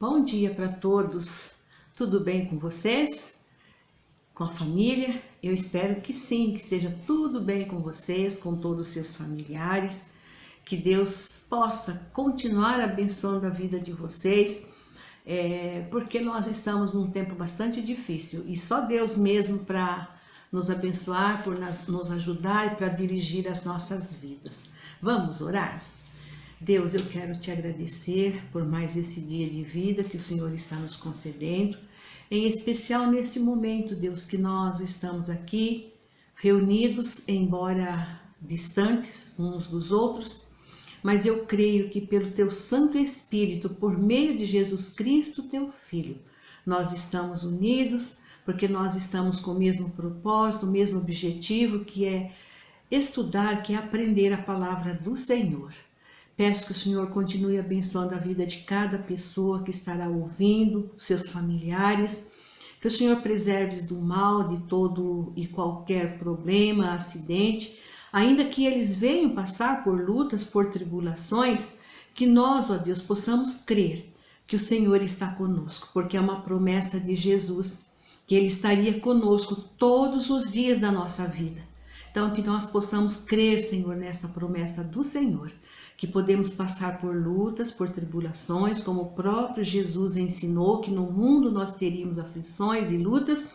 Bom dia para todos. Tudo bem com vocês? Com a família? Eu espero que sim, que esteja tudo bem com vocês, com todos os seus familiares. Que Deus possa continuar abençoando a vida de vocês, porque nós estamos num tempo bastante difícil e só Deus mesmo para nos abençoar, por nos ajudar e para dirigir as nossas vidas. Vamos orar? Deus, eu quero te agradecer por mais esse dia de vida que o Senhor está nos concedendo, em especial nesse momento, Deus, que nós estamos aqui reunidos, embora distantes uns dos outros, mas eu creio que pelo teu Santo Espírito, por meio de Jesus Cristo, teu Filho, nós estamos unidos, porque nós estamos com o mesmo propósito, o mesmo objetivo, que é estudar, que é aprender a palavra do Senhor. Peço que o Senhor continue abençoando a vida de cada pessoa que estará ouvindo, seus familiares, que o Senhor preserve do mal, de todo e qualquer problema, acidente, ainda que eles venham passar por lutas, por tribulações, que nós, ó Deus, possamos crer que o Senhor está conosco, porque é uma promessa de Jesus, que Ele estaria conosco todos os dias da nossa vida. Então, que nós possamos crer, Senhor, nesta promessa do Senhor, que podemos passar por lutas, por tribulações, como o próprio Jesus ensinou, que no mundo nós teríamos aflições e lutas,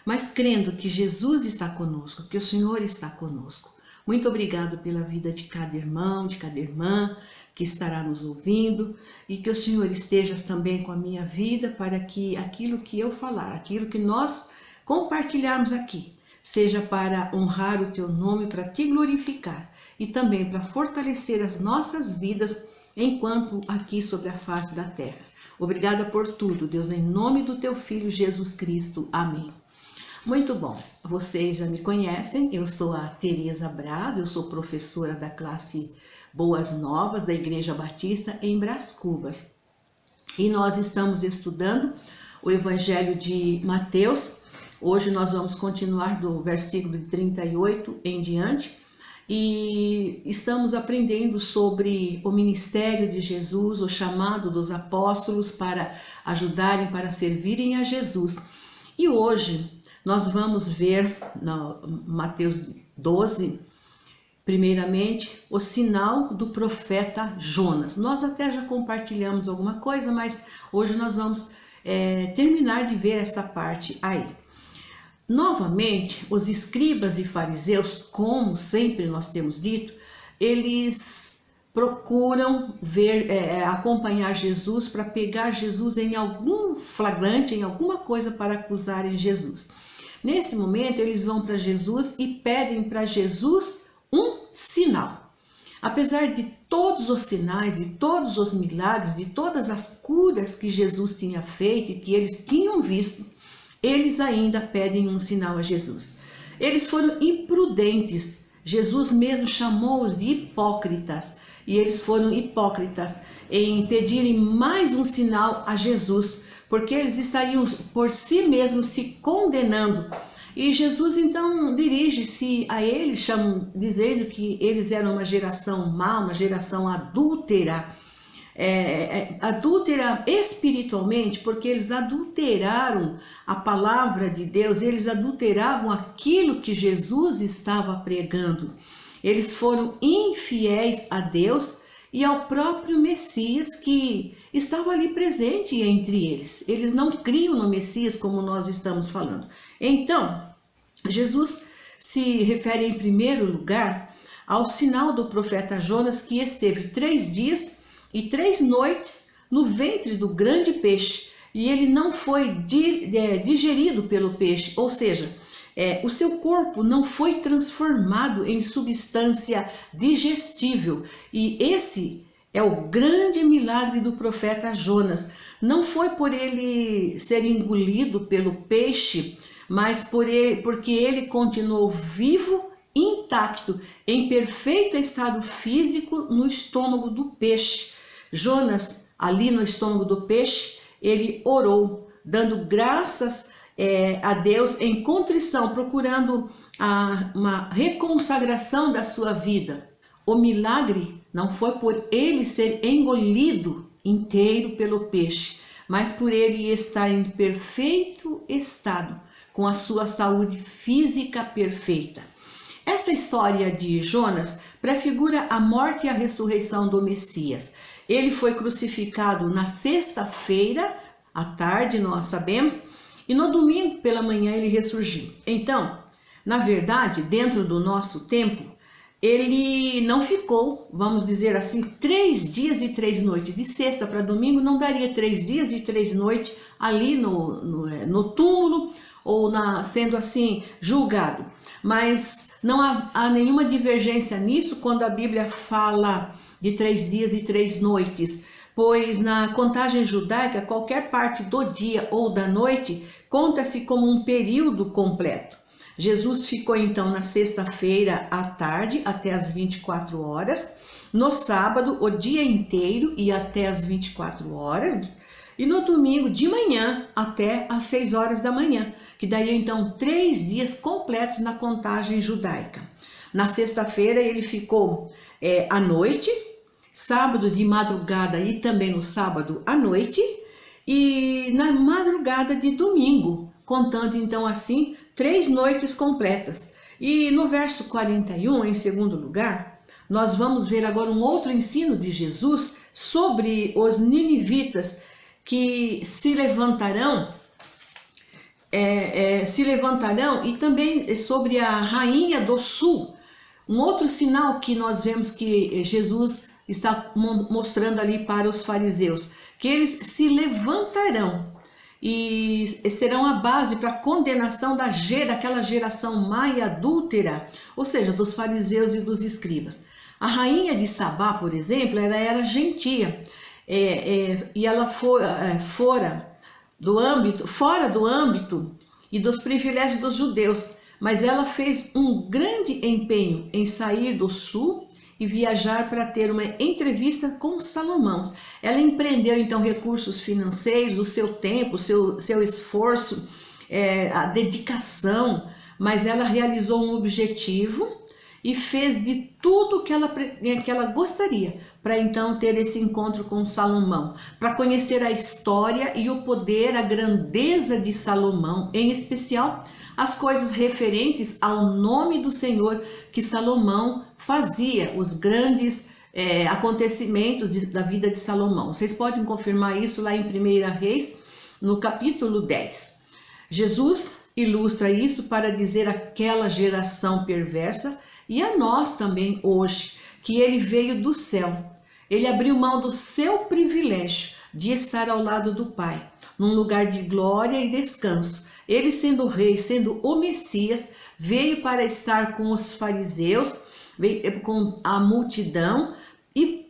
mas crendo que Jesus está conosco, que o Senhor está conosco. Muito obrigado pela vida de cada irmão, de cada irmã que estará nos ouvindo, e que o Senhor esteja também com a minha vida, para que aquilo que eu falar, aquilo que nós compartilharmos aqui, seja para honrar o teu nome, para te glorificar, e também para fortalecer as nossas vidas enquanto aqui sobre a face da terra. Obrigada por tudo, Deus, em nome do teu Filho Jesus Cristo. Amém. Muito bom, vocês já me conhecem, eu sou a Tereza Braz, eu sou professora da classe Boas Novas da Igreja Batista em Braz Cubas. E nós estamos estudando o Evangelho de Mateus. Hoje nós vamos continuar do versículo 38 em diante. E estamos aprendendo sobre o ministério de Jesus, o chamado dos apóstolos para ajudarem, para servirem a Jesus. E hoje nós vamos ver, no Mateus 12, primeiramente, o sinal do profeta Jonas. Nós até já compartilhamos alguma coisa, mas hoje nós vamos terminar de ver essa parte aí. Novamente, os escribas e fariseus, como sempre nós temos dito, eles procuram acompanhar Jesus para pegar Jesus em algum flagrante, em alguma coisa para acusarem Jesus. Nesse momento, eles vão para Jesus e pedem para Jesus um sinal. Apesar de todos os sinais, de todos os milagres, de todas as curas que Jesus tinha feito e que eles tinham visto, eles ainda pedem um sinal a Jesus. Eles foram imprudentes. Jesus mesmo chamou-os de hipócritas. E eles foram hipócritas em pedirem mais um sinal a Jesus, porque eles estariam por si mesmos se condenando. E Jesus então dirige-se a eles, dizendo que eles eram uma geração má, uma geração adúltera. Adúltera espiritualmente, porque eles adulteraram a palavra de Deus, eles adulteravam aquilo que Jesus estava pregando. Eles foram infiéis a Deus e ao próprio Messias que estava ali presente entre eles. Eles não criam no Messias, como nós estamos falando. Então, Jesus se refere em primeiro lugar ao sinal do profeta Jonas, que esteve 3 dias e 3 noites no ventre do grande peixe, e ele não foi digerido pelo peixe, ou seja, o seu corpo não foi transformado em substância digestível. E esse é o grande milagre do profeta Jonas. Não foi por ele ser engolido pelo peixe, mas porque ele continuou vivo, intacto, em perfeito estado físico no estômago do peixe. Jonas, ali no estômago do peixe, ele orou, dando graças a Deus em contrição, procurando uma reconsagração da sua vida. O milagre não foi por ele ser engolido inteiro pelo peixe, mas por ele estar em perfeito estado, com a sua saúde física perfeita. Essa história de Jonas prefigura a morte e a ressurreição do Messias. Ele foi crucificado na sexta-feira à tarde, nós sabemos, e no domingo pela manhã ele ressurgiu. Então, na verdade, dentro do nosso tempo, ele não ficou, vamos dizer assim, 3 dias e 3 noites. De sexta para domingo não daria 3 dias e 3 noites ali no túmulo ou sendo assim julgado. Mas não há nenhuma divergência nisso quando a Bíblia fala de 3 dias e 3 noites, pois na contagem judaica, qualquer parte do dia ou da noite conta-se como um período completo. Jesus ficou então na sexta-feira à tarde até as 24 horas, no sábado o dia inteiro e até as 24 horas, e no domingo de manhã até as 6 horas da manhã, que daria então 3 dias completos na contagem judaica. Na sexta-feira ele ficou à noite, sábado de madrugada e também no sábado à noite, e na madrugada de domingo, contando então assim 3 noites completas. E no verso 41, em segundo lugar, nós vamos ver agora um outro ensino de Jesus sobre os ninivitas que se levantarão e também sobre a rainha do sul. Um outro sinal que nós vemos que Jesus está mostrando ali para os fariseus, que eles se levantarão e serão a base para a condenação daquela geração má e adúltera, ou seja, dos fariseus e dos escribas. A rainha de Sabá, por exemplo, ela era gentia, e ela fora do âmbito e dos privilégios dos judeus, mas ela fez um grande empenho em sair do sul e viajar para ter uma entrevista com Salomão. Ela empreendeu então recursos financeiros, o seu tempo, o seu esforço, a dedicação, mas ela realizou um objetivo e fez de tudo que ela gostaria para então ter esse encontro com Salomão, para conhecer a história e o poder, a grandeza de Salomão, em especial as coisas referentes ao nome do Senhor que Salomão fazia, os grandes acontecimentos da vida de Salomão. Vocês podem confirmar isso lá em 1 Reis, no capítulo 10. Jesus ilustra isso para dizer àquela geração perversa e a nós também hoje, que ele veio do céu. Ele abriu mão do seu privilégio de estar ao lado do Pai, num lugar de glória e descanso. Ele, sendo o rei, sendo o Messias, veio para estar com os fariseus, veio com a multidão e,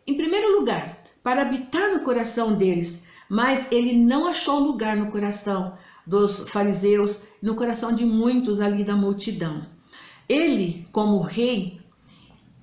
em primeiro lugar, para habitar no coração deles. Mas ele não achou lugar no coração dos fariseus, no coração de muitos ali da multidão. Ele, como rei,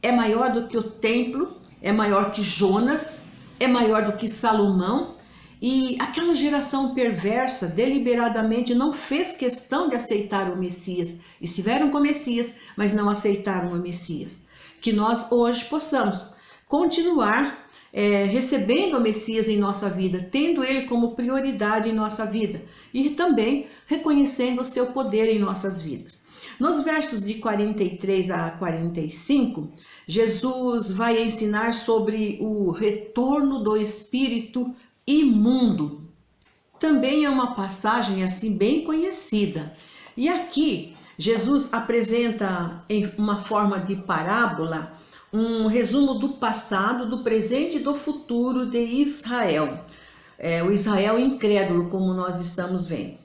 é maior do que o templo, é maior que Jonas, é maior do que Salomão. E aquela geração perversa deliberadamente não fez questão de aceitar o Messias. Estiveram com o Messias, mas não aceitaram o Messias. Que nós hoje possamos continuar recebendo o Messias em nossa vida, tendo ele como prioridade em nossa vida e também reconhecendo o seu poder em nossas vidas. Nos versos de 43 a 45, Jesus vai ensinar sobre o retorno do espírito imundo. Também é uma passagem assim bem conhecida. E aqui Jesus apresenta em uma forma de parábola um resumo do passado, do presente e do futuro de Israel. O Israel incrédulo, como nós estamos vendo.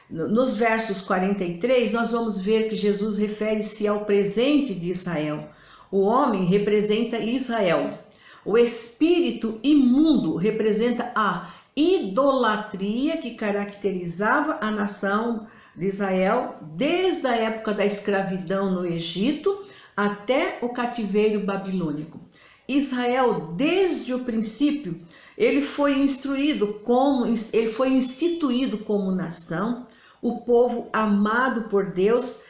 Nos versos 43, nós vamos ver que Jesus refere-se ao presente de Israel. O homem representa Israel. O espírito imundo representa a idolatria que caracterizava a nação de Israel desde a época da escravidão no Egito até o cativeiro babilônico. Israel, desde o princípio, ele foi instituído como nação, o povo amado por Deus,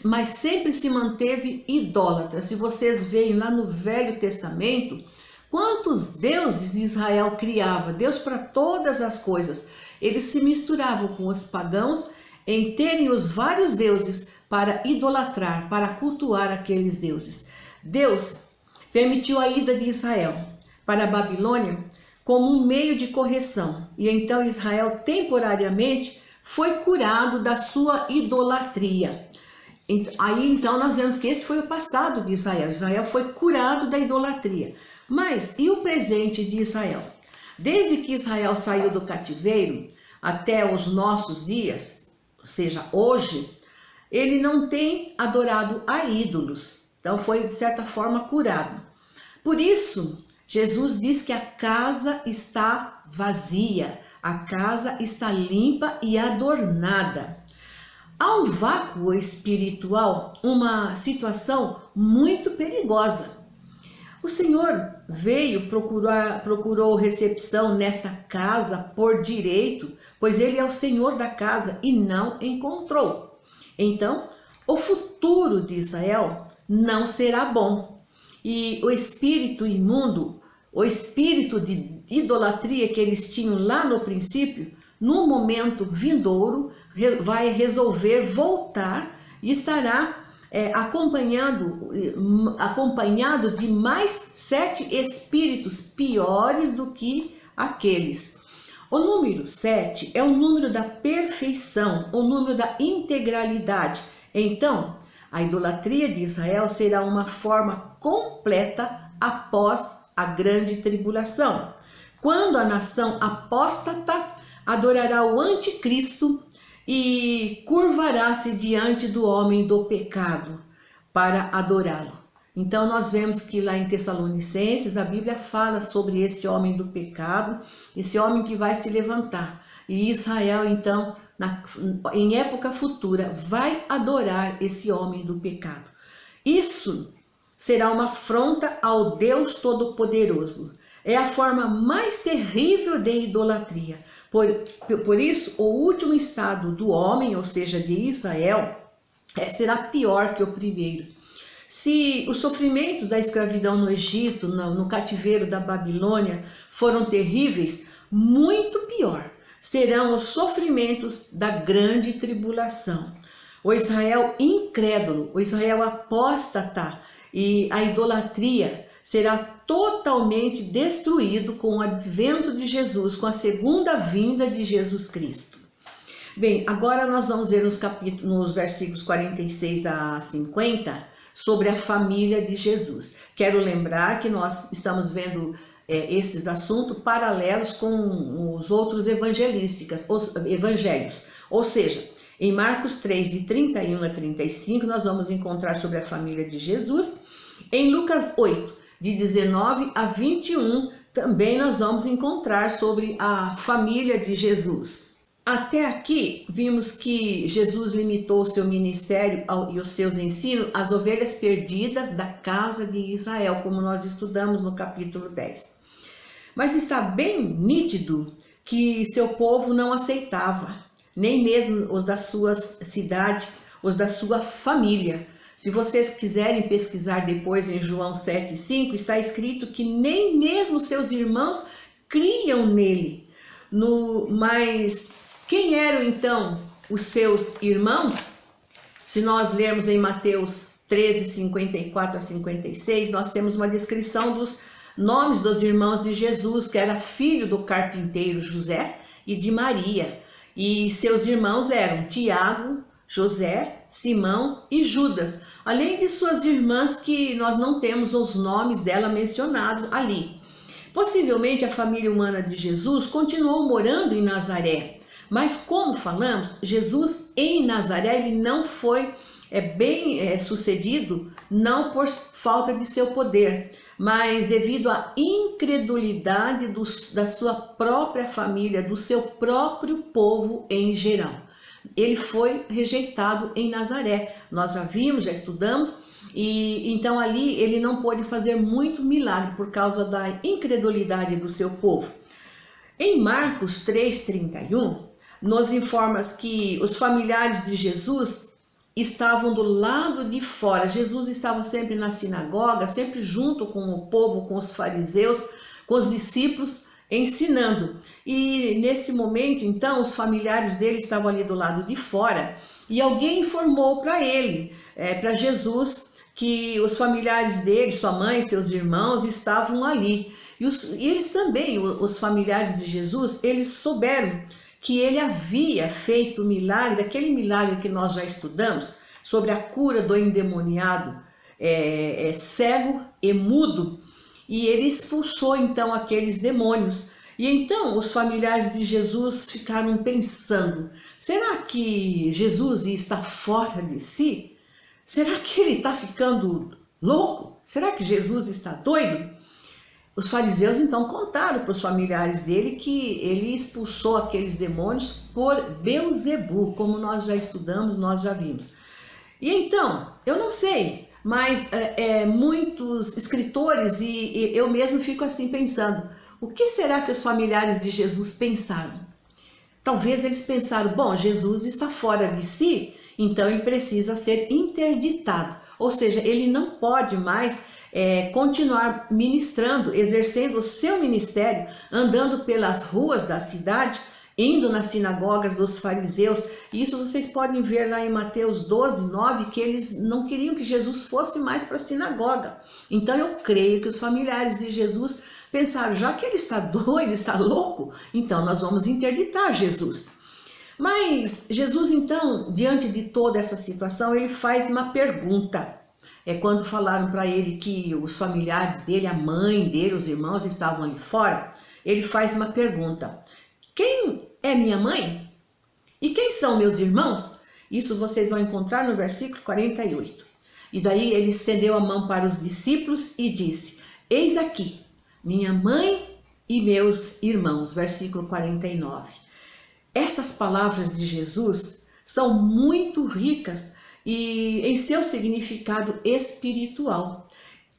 mas sempre se manteve idólatra. Se vocês veem lá no Velho Testamento, Quantos deuses Israel criava? Deus para todas as coisas. Eles se misturavam com os pagãos em terem os vários deuses para idolatrar, para cultuar aqueles deuses. Deus permitiu a ida de Israel para a Babilônia como um meio de correção. E então Israel temporariamente foi curado da sua idolatria. Aí então nós vemos que esse foi o passado de Israel. Israel foi curado da idolatria. Mas e o presente de Israel? Desde que Israel saiu do cativeiro até os nossos dias, ou seja, hoje, ele não tem adorado a ídolos. Então foi de certa forma curado. Por isso, Jesus diz que a casa está vazia, a casa está limpa e adornada. Há um vácuo espiritual, uma situação muito perigosa. O Senhor veio, procurou recepção nesta casa por direito, pois Ele é o Senhor da casa e não encontrou. Então, o futuro de Israel não será bom. E o espírito imundo, o espírito de idolatria que eles tinham lá no princípio, no momento vindouro, vai resolver voltar e estará acompanhado de mais 7 espíritos piores do que aqueles. O número 7 é o número da perfeição, o número da integralidade. Então, a idolatria de Israel será uma forma completa após a grande tribulação, quando a nação apóstata adorará o anticristo e curvará-se diante do homem do pecado para adorá-lo. Então nós vemos que lá em Tessalonicenses a Bíblia fala sobre esse homem do pecado, esse homem que vai se levantar. E Israel então, em época futura, vai adorar esse homem do pecado. Isso será uma afronta ao Deus Todo-Poderoso. É a forma mais terrível de idolatria. Por isso, o último estado do homem, ou seja, de Israel, será pior que o primeiro. Se os sofrimentos da escravidão no Egito, no cativeiro da Babilônia, foram terríveis, muito pior serão os sofrimentos da grande tribulação. O Israel incrédulo, o Israel apóstata e a idolatria será totalmente destruído com o advento de Jesus, com a segunda vinda de Jesus Cristo. Bem, agora nós vamos ver nos versículos 46 a 50 sobre a família de Jesus. Quero lembrar que nós estamos vendo esses assuntos paralelos com os outros evangelhos. Ou seja, em Marcos 3, de 31 a 35, nós vamos encontrar sobre a família de Jesus. Em Lucas 8, de 19 a 21, também nós vamos encontrar sobre a família de Jesus. Até aqui, vimos que Jesus limitou o seu ministério e os seus ensinos às ovelhas perdidas da casa de Israel, como nós estudamos no capítulo 10. Mas está bem nítido que seu povo não aceitava, nem mesmo os da sua cidade, os da sua família. Se vocês quiserem pesquisar depois em João 7,5, está escrito que nem mesmo seus irmãos criam nele. Mas quem eram então os seus irmãos? Se nós lermos em Mateus 13, 54 a 56, nós temos uma descrição dos nomes dos irmãos de Jesus, que era filho do carpinteiro José e de Maria. E seus irmãos eram Tiago, José, Simão e Judas, além de suas irmãs que nós não temos os nomes dela mencionados ali. Possivelmente a família humana de Jesus continuou morando em Nazaré, mas como falamos, Jesus em Nazaré ele não foi bem sucedido, não por falta de seu poder, mas devido à incredulidade da sua própria família, do seu próprio povo em geral. Ele foi rejeitado em Nazaré. Nós já vimos, já estudamos, e então ali ele não pôde fazer muito milagre por causa da incredulidade do seu povo. Em Marcos 3:31, nos informa que os familiares de Jesus estavam do lado de fora. Jesus estava sempre na sinagoga, sempre junto com o povo, com os fariseus, com os discípulos, ensinando. E nesse momento, então, os familiares dele estavam ali do lado de fora e alguém informou para ele, para Jesus, que os familiares dele, sua mãe, seus irmãos, estavam ali. E eles também, os familiares de Jesus, eles souberam que ele havia feito o milagre, aquele milagre que nós já estudamos, sobre a cura do endemoniado cego e mudo, e ele expulsou então aqueles demônios. E então os familiares de Jesus ficaram pensando, será que Jesus está fora de si? Será que ele está ficando louco? Será que Jesus está doido? Os fariseus então contaram para os familiares dele que ele expulsou aqueles demônios por Beelzebu, como nós já estudamos, nós já vimos. E então, eu não sei, mas muitos escritores e eu mesmo fico assim pensando, o que será que os familiares de Jesus pensaram? Talvez eles pensaram, bom, Jesus está fora de si, então ele precisa ser interditado, ou seja, ele não pode mais continuar ministrando, exercendo o seu ministério, andando pelas ruas da cidade, indo nas sinagogas dos fariseus. Isso vocês podem ver lá em Mateus 12, 9, que eles não queriam que Jesus fosse mais para a sinagoga. Então eu creio que os familiares de Jesus pensaram, já que ele está doido, está louco, então nós vamos interditar Jesus. Mas Jesus então, diante de toda essa situação, ele faz uma pergunta. Quando falaram para ele que os familiares dele, a mãe dele, os irmãos estavam ali fora, ele faz uma pergunta. Quem é minha mãe? E quem são meus irmãos? Isso vocês vão encontrar no versículo 48. E daí ele estendeu a mão para os discípulos e disse, eis aqui, minha mãe e meus irmãos. Versículo 49. Essas palavras de Jesus são muito ricas e em seu significado espiritual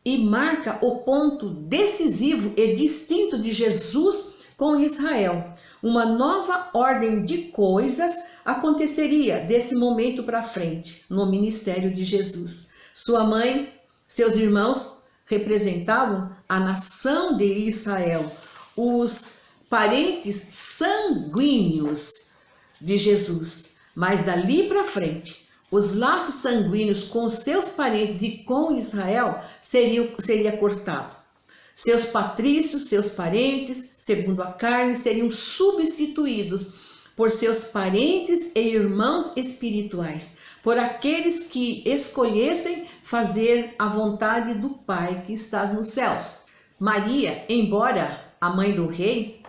e marca o ponto decisivo e distinto de Jesus com Israel. Uma nova ordem de coisas aconteceria desse momento para frente no ministério de Jesus. Sua mãe, seus irmãos representavam a nação de Israel, os parentes sanguíneos de Jesus. Mas dali para frente, os laços sanguíneos com seus parentes e com Israel seria cortado. Seus patrícios, seus parentes, segundo a carne, seriam substituídos por seus parentes e irmãos espirituais, por aqueles que escolhessem fazer a vontade do Pai que estás nos céus. Maria, embora a mãe do rei,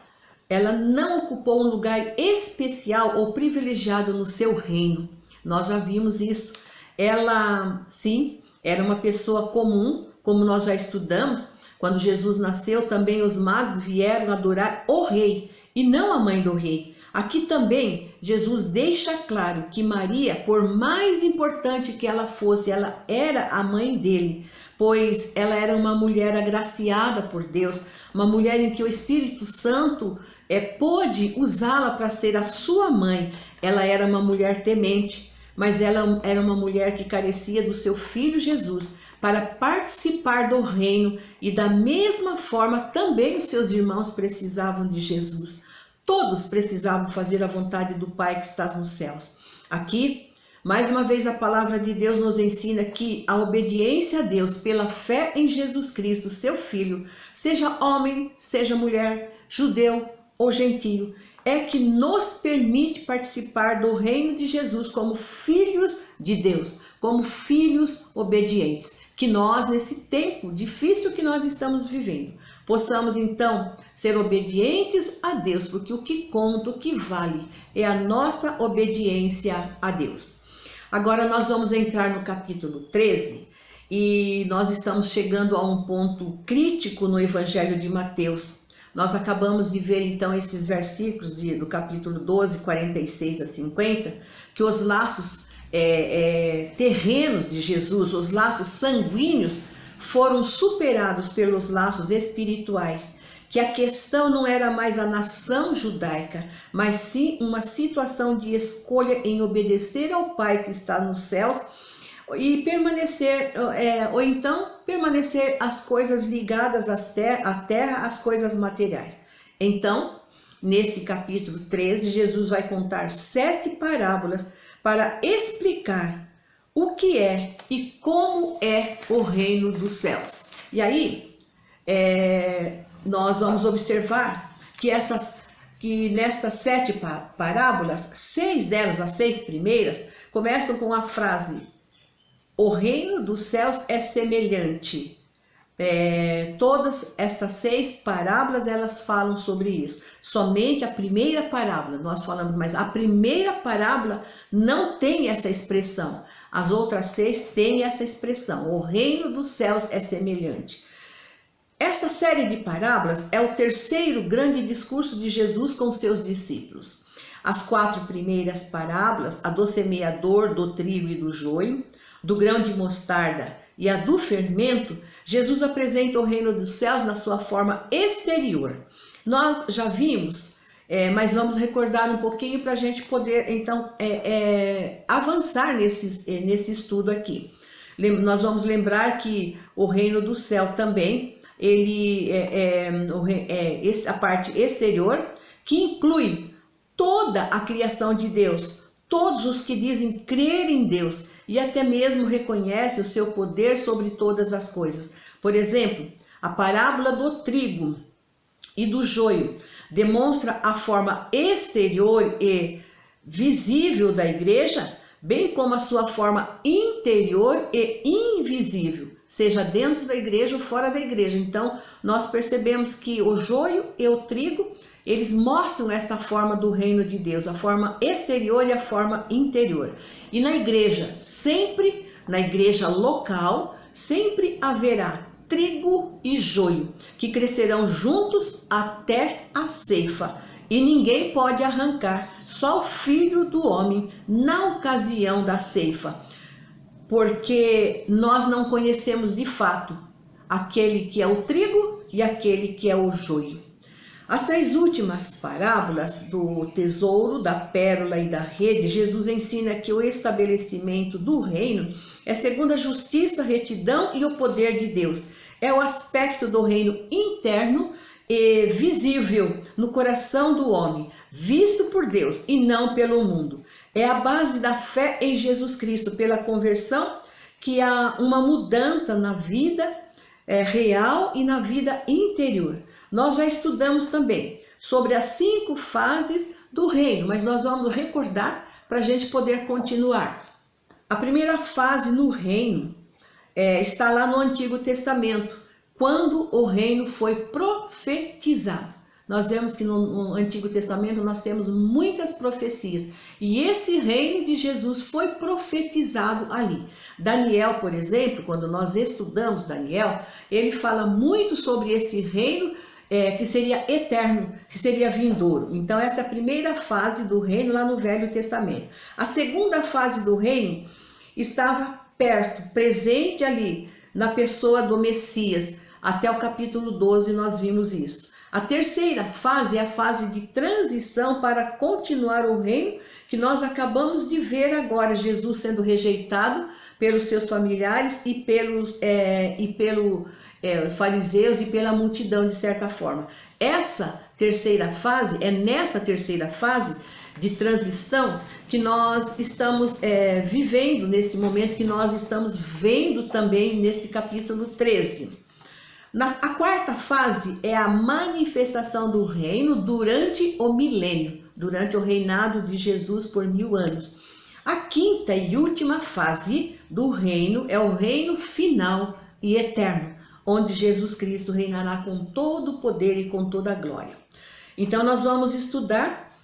ela não ocupou um lugar especial ou privilegiado no seu reino. Nós já vimos isso. Ela, sim, era uma pessoa comum, como nós já estudamos. Quando Jesus nasceu, também os magos vieram adorar o rei e não a mãe do rei. Aqui também Jesus deixa claro que Maria, por mais importante que ela fosse, ela era a mãe dele, pois ela era uma mulher agraciada por Deus, uma mulher em que o Espírito Santo pôde usá-la para ser a sua mãe. Ela era uma mulher temente, mas ela era uma mulher que carecia do seu filho Jesus para participar do reino, e da mesma forma também os seus irmãos precisavam de Jesus. Todos precisavam fazer a vontade do Pai que está nos céus. Aqui, mais uma vez, a palavra de Deus nos ensina que a obediência a Deus pela fé em Jesus Cristo, seu Filho, seja homem, seja mulher, judeu ou gentio, é que nos permite participar do reino de Jesus como filhos de Deus, como filhos obedientes. Que nós, nesse tempo difícil que nós estamos vivendo, possamos então ser obedientes a Deus, porque o que conta, o que vale é a nossa obediência a Deus. Agora nós vamos entrar no capítulo 13 e nós estamos chegando a um ponto crítico no Evangelho de Mateus. Nós acabamos de ver então esses versículos do capítulo 12, 46 a 50, que os laços terrenos de Jesus, os laços sanguíneos, foram superados pelos laços espirituais, que a questão não era mais a nação judaica, mas sim uma situação de escolha em obedecer ao Pai que está nos céus e permanecer, ou então permanecer as coisas ligadas à terra, às coisas materiais. Então, nesse capítulo 13, Jesus vai contar 7 parábolas para explicar o que é e como é o reino dos céus. E aí, nós vamos observar que nestas 7 parábolas, 6 delas, as 6 primeiras, começam com a frase: o reino dos céus é semelhante. Todas estas 6 parábolas, elas falam sobre isso. Somente a primeira parábola, nós falamos, mas a primeira parábola não tem essa expressão. As outras 6 têm essa expressão: o reino dos céus é semelhante. Essa série de parábolas é o terceiro grande discurso de Jesus com seus discípulos. As 4 primeiras parábolas, a do semeador, do trigo e do joio, do grão de mostarda e a do fermento, Jesus apresenta o reino dos céus na sua forma exterior. Nós já vimos, mas vamos recordar um pouquinho para a gente poder, então, avançar nesse estudo aqui. Nós vamos lembrar que o reino do céu também, ele a parte exterior, que inclui toda a criação de Deus, todos os que dizem crer em Deus e até mesmo reconhecem o seu poder sobre todas as coisas. Por exemplo, a parábola do trigo e do joio demonstra a forma exterior e visível da igreja, bem como a sua forma interior e invisível, seja dentro da igreja ou fora da igreja. Então, nós percebemos que o joio e o trigo, eles mostram esta forma do reino de Deus, a forma exterior e a forma interior. E na igreja, sempre, na igreja local, sempre haverá trigo e joio, que crescerão juntos até a ceifa. E ninguém pode arrancar, só o Filho do Homem, na ocasião da ceifa. Porque nós não conhecemos de fato aquele que é o trigo e aquele que é o joio. As 3 últimas parábolas do tesouro, da pérola e da rede, Jesus ensina que o estabelecimento do reino é segundo a justiça, retidão e o poder de Deus. É o aspecto do reino interno e visível no coração do homem, visto por Deus e não pelo mundo. É a base da fé em Jesus Cristo, pela conversão, que há uma mudança na vida real e na vida interior. Nós já estudamos também sobre as 5 fases do reino, mas nós vamos recordar para a gente poder continuar. A primeira fase no reino está lá no Antigo Testamento, quando o reino foi profetizado. Nós vemos que no Antigo Testamento nós temos muitas profecias e esse reino de Jesus foi profetizado ali. Daniel, por exemplo, quando nós estudamos Daniel, ele fala muito sobre esse reino que seria eterno, que seria vindouro. Então essa é a primeira fase do reino lá no Velho Testamento. A segunda fase do reino estava perto, presente ali, na pessoa do Messias. Até o capítulo 12 nós vimos isso. A terceira fase é a fase de transição para continuar o reino, que nós acabamos de ver agora, Jesus sendo rejeitado pelos seus familiares e pelos fariseus e pela multidão, de certa forma. Essa terceira fase, nessa terceira fase de transição que nós estamos vivendo nesse momento, que nós estamos vendo também nesse capítulo 13. A quarta fase é a manifestação do reino durante o milênio, durante o reinado de Jesus por 1000 anos. A quinta e última fase do reino é o reino final e eterno, onde Jesus Cristo reinará com todo o poder e com toda a glória. Então nós vamos estudar,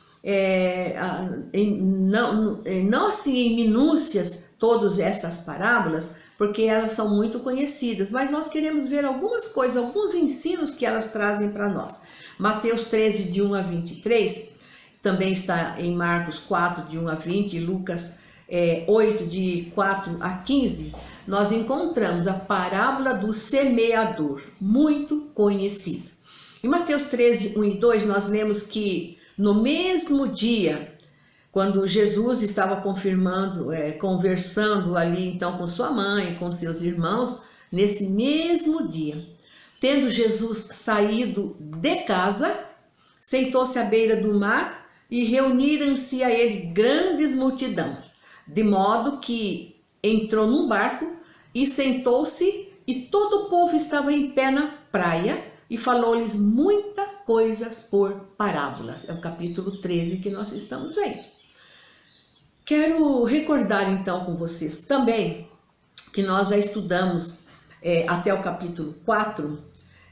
não assim em minúcias, todas estas parábolas, porque elas são muito conhecidas, mas nós queremos ver algumas coisas, alguns ensinos que elas trazem para nós. Mateus 13, de 1 a 23, também está em Marcos 4, de 1 a 20, Lucas 8, de 4 a 15, nós encontramos a parábola do semeador, muito conhecida. Em Mateus 13, 1 e 2, nós lemos que no mesmo dia, quando Jesus estava conversando ali então com sua mãe, com seus irmãos, nesse mesmo dia, tendo Jesus saído de casa, sentou-se à beira do mar e reuniram-se a ele grandes multidão, de modo que entrou num barco e sentou-se, e todo o povo estava em pé na praia, e falou-lhes muitas coisas por parábolas. É o capítulo 13 que nós estamos vendo. Quero recordar então com vocês também que nós já estudamos até o capítulo 4.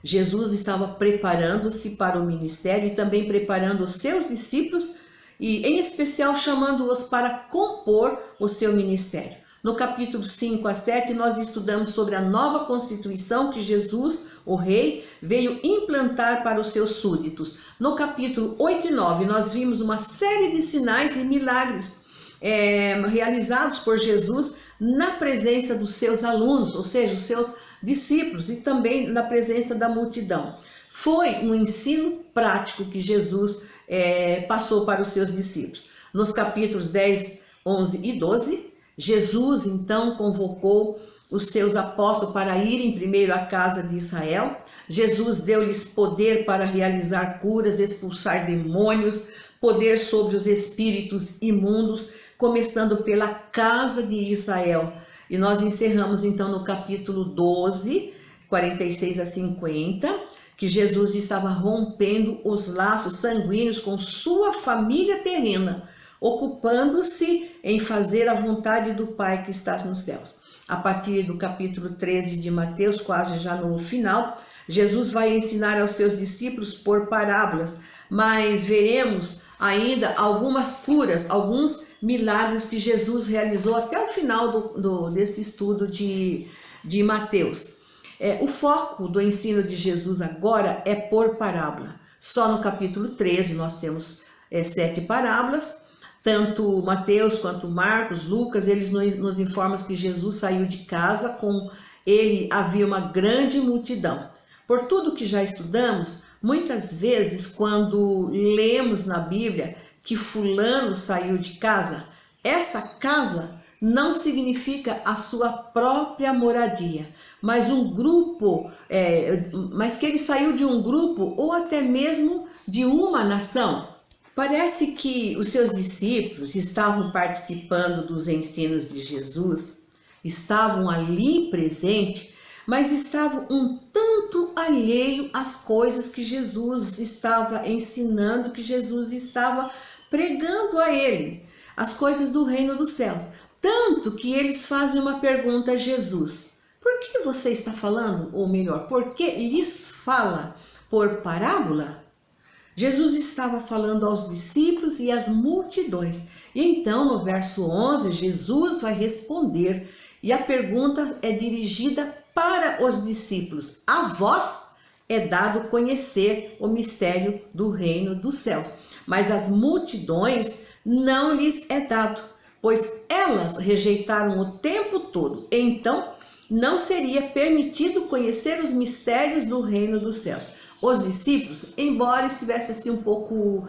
Jesus estava preparando-se para o ministério e também preparando os seus discípulos e em especial chamando-os para compor o seu ministério. No capítulo 5 a 7 nós estudamos sobre a nova constituição que Jesus, o rei, veio implantar para os seus súditos. No capítulo 8 e 9 nós vimos uma série de sinais e milagres realizados por Jesus na presença dos seus alunos, ou seja, os seus discípulos, e também na presença da multidão. Foi um ensino prático que Jesus passou para os seus discípulos. Nos capítulos 10, 11 e 12, Jesus então convocou os seus apóstolos para irem primeiro à casa de Israel. Jesus deu-lhes poder para realizar curas, expulsar demônios, poder sobre os espíritos imundos, começando pela casa de Israel. E nós encerramos então no capítulo 12, 46 a 50, que Jesus estava rompendo os laços sanguíneos com sua família terrena, ocupando-se em fazer a vontade do Pai que está nos céus. A partir do capítulo 13 de Mateus, quase já no final, Jesus vai ensinar aos seus discípulos por parábolas, mas veremos ainda algumas curas, alguns milagres que Jesus realizou até o final desse estudo de Mateus. O foco do ensino de Jesus agora é por parábola. Só no capítulo 13 nós temos 7 parábolas. Tanto Mateus quanto Marcos, Lucas, eles nos informam que Jesus saiu de casa, com ele havia uma grande multidão. Por tudo que já estudamos, muitas vezes quando lemos na Bíblia que fulano saiu de casa, essa casa não significa a sua própria moradia, mas um grupo, mas que ele saiu de um grupo ou até mesmo de uma nação. Parece que os seus discípulos estavam participando dos ensinos de Jesus, estavam ali presentes, mas estavam um tanto alheio às coisas que Jesus estava ensinando, que Jesus estava pregando a ele, as coisas do reino dos céus. Tanto que eles fazem uma pergunta a Jesus: por que você está falando, ou melhor, por que lhes fala por parábola? Jesus estava falando aos discípulos e às multidões. E então, no verso 11, Jesus vai responder, e a pergunta é dirigida para os discípulos: a vós é dado conhecer o mistério do reino dos céus, mas às multidões não lhes é dado, pois elas rejeitaram o tempo todo. Então, não seria permitido conhecer os mistérios do reino dos céus. Os discípulos, embora estivessem assim um pouco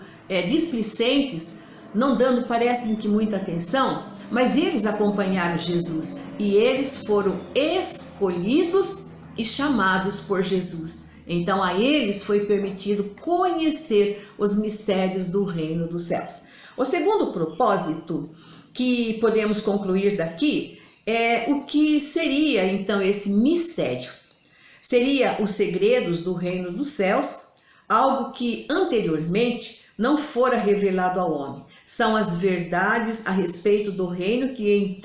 displicentes, não dando, parece que, muita atenção, mas eles acompanharam Jesus e eles foram escolhidos e chamados por Jesus. Então a eles foi permitido conhecer os mistérios do reino dos céus. O segundo propósito que podemos concluir daqui é o que seria então esse mistério. Seria os segredos do reino dos céus, algo que anteriormente não fora revelado ao homem. São as verdades a respeito do reino que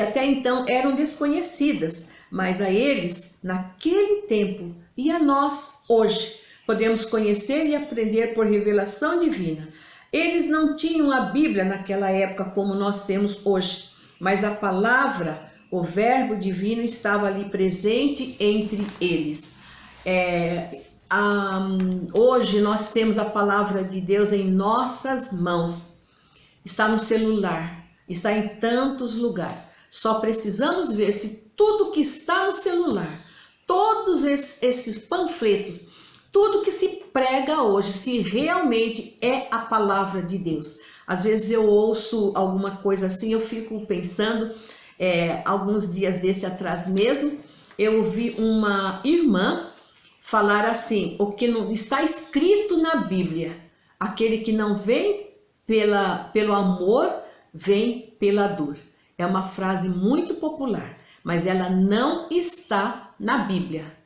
até então eram desconhecidas, mas a eles naquele tempo e a nós hoje podemos conhecer e aprender por revelação divina. Eles não tinham a Bíblia naquela época como nós temos hoje, mas a palavra, o verbo divino estava ali presente entre eles. Hoje nós temos a palavra de Deus em nossas mãos. Está no celular, está em tantos lugares. Só precisamos ver se tudo que está no celular, todos esses panfletos, tudo que se prega hoje, se realmente é a palavra de Deus. Às vezes eu ouço alguma coisa assim, eu fico pensando, alguns dias desse atrás mesmo, eu ouvi uma irmã falar assim: o que não está escrito na Bíblia, aquele que não vem pelo amor, vem pela dor. É uma frase muito popular, mas ela não está na Bíblia.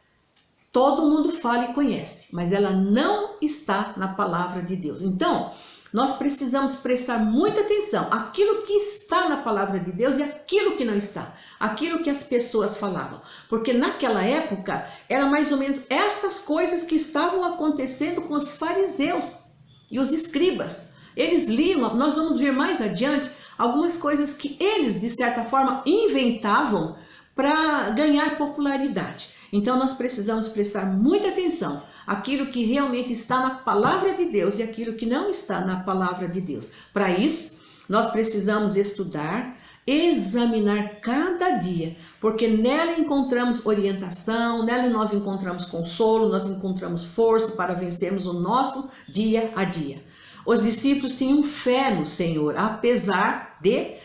Todo mundo fala e conhece, mas ela não está na palavra de Deus. Então, nós precisamos prestar muita atenção àquilo que está na palavra de Deus e aquilo que não está. Aquilo que as pessoas falavam. Porque naquela época, eram mais ou menos estas coisas que estavam acontecendo com os fariseus e os escribas. Eles liam, nós vamos ver mais adiante, algumas coisas que eles, de certa forma, inventavam para ganhar popularidade. Então nós precisamos prestar muita atenção àquilo que realmente está na palavra de Deus e aquilo que não está na palavra de Deus. Para isso, nós precisamos estudar, examinar cada dia, porque nela encontramos orientação, nela nós encontramos consolo, nós encontramos força para vencermos o nosso dia a dia. Os discípulos tinham fé no Senhor,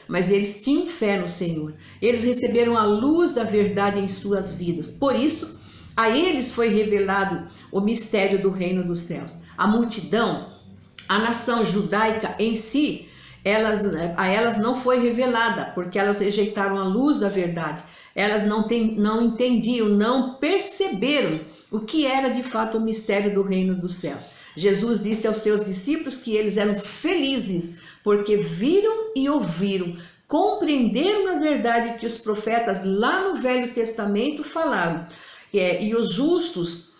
mas eles tinham fé no Senhor. Eles receberam a luz da verdade em suas vidas. Por isso, a eles foi revelado o mistério do reino dos céus. A multidão, a nação judaica em si, a elas não foi revelada, porque elas rejeitaram a luz da verdade. Elas não entendiam, não perceberam o que era de fato o mistério do reino dos céus. Jesus disse aos seus discípulos que eles eram felizes, porque viram e ouviram, compreenderam a verdade que os profetas lá no Velho Testamento falaram. E os justos,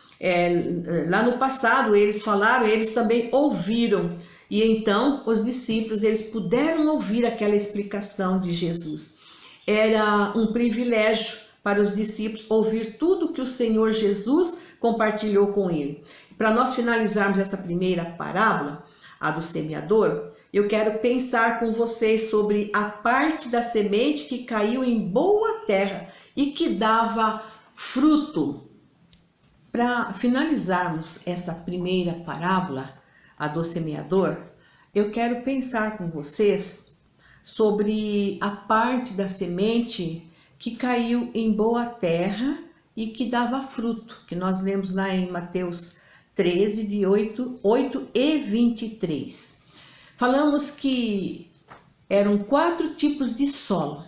lá no passado, eles falaram, eles também ouviram. E então os discípulos, eles puderam ouvir aquela explicação de Jesus. Era um privilégio para os discípulos ouvir tudo que o Senhor Jesus compartilhou com ele. Para nós finalizarmos essa primeira parábola, a do semeador, eu quero pensar com vocês sobre a parte da semente que caiu em boa terra e que dava fruto. Para finalizarmos essa primeira parábola, a do semeador, eu quero pensar com vocês sobre a parte da semente que caiu em boa terra e que dava fruto, que nós lemos lá em Mateus 13, de 8 e 23. Falamos que eram 4 tipos de solo.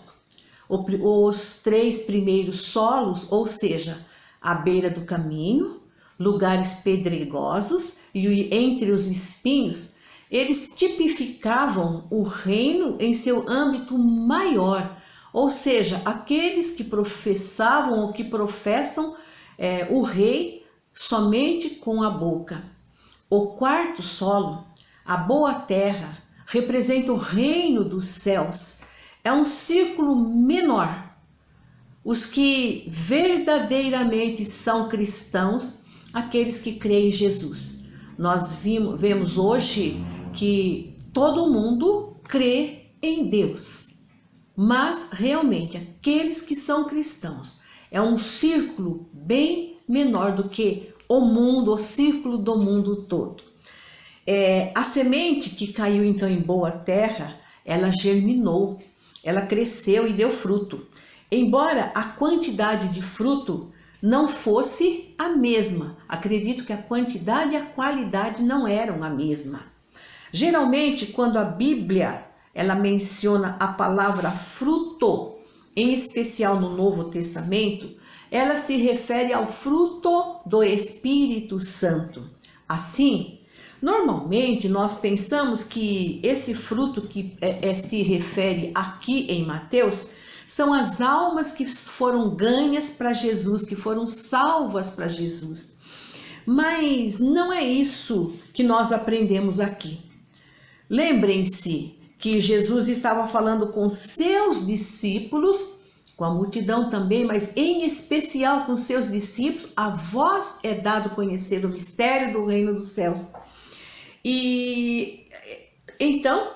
Os 3 primeiros solos, ou seja, à beira do caminho, lugares pedregosos e entre os espinhos, eles tipificavam o reino em seu âmbito maior, ou seja, aqueles que professavam ou que professam o rei somente com a boca. O 4º solo, a boa terra, representa o reino dos céus. É um círculo menor. Os que verdadeiramente são cristãos, aqueles que creem em Jesus. Nós vemos hoje que todo mundo crê em Deus, mas realmente aqueles que são cristãos é um círculo bem menor do que o mundo, o círculo do mundo todo. A semente que caiu então em boa terra, ela germinou, ela cresceu e deu fruto. Embora a quantidade de fruto não fosse a mesma, acredito que a quantidade e a qualidade não eram a mesma. Geralmente, quando a Bíblia ela menciona a palavra fruto, em especial no Novo Testamento, ela se refere ao fruto do Espírito Santo. Assim, normalmente nós pensamos que esse fruto que se refere aqui em Mateus são as almas que foram ganhas para Jesus, que foram salvas para Jesus. Mas não é isso que nós aprendemos aqui. Lembrem-se que Jesus estava falando com seus discípulos, com a multidão também, mas em especial com seus discípulos, a vós é dado conhecer o mistério do reino dos céus. E então,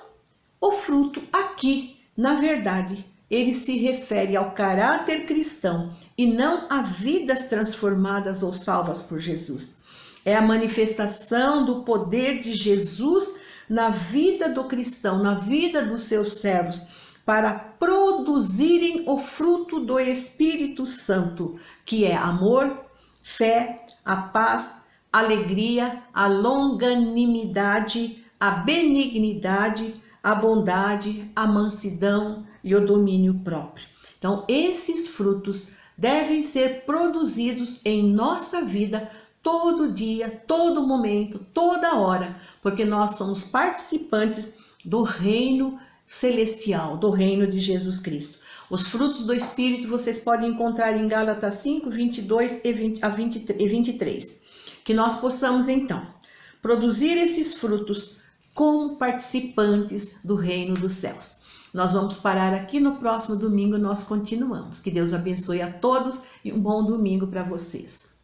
o fruto aqui, na verdade, ele se refere ao caráter cristão e não a vidas transformadas ou salvas por Jesus. É a manifestação do poder de Jesus na vida do cristão, na vida dos seus servos, para produzirem o fruto do Espírito Santo, que é amor, fé, a paz, a alegria, a longanimidade, a benignidade, a bondade, a mansidão e o domínio próprio. Então, esses frutos devem ser produzidos em nossa vida todo dia, todo momento, toda hora, porque nós somos participantes do reino celestial, do reino de Jesus Cristo. Os frutos do Espírito vocês podem encontrar em Gálatas 5, 22 e 23. Que nós possamos, então, produzir esses frutos como participantes do reino dos céus. Nós vamos parar aqui, no próximo domingo nós continuamos. Que Deus abençoe a todos e um bom domingo para vocês.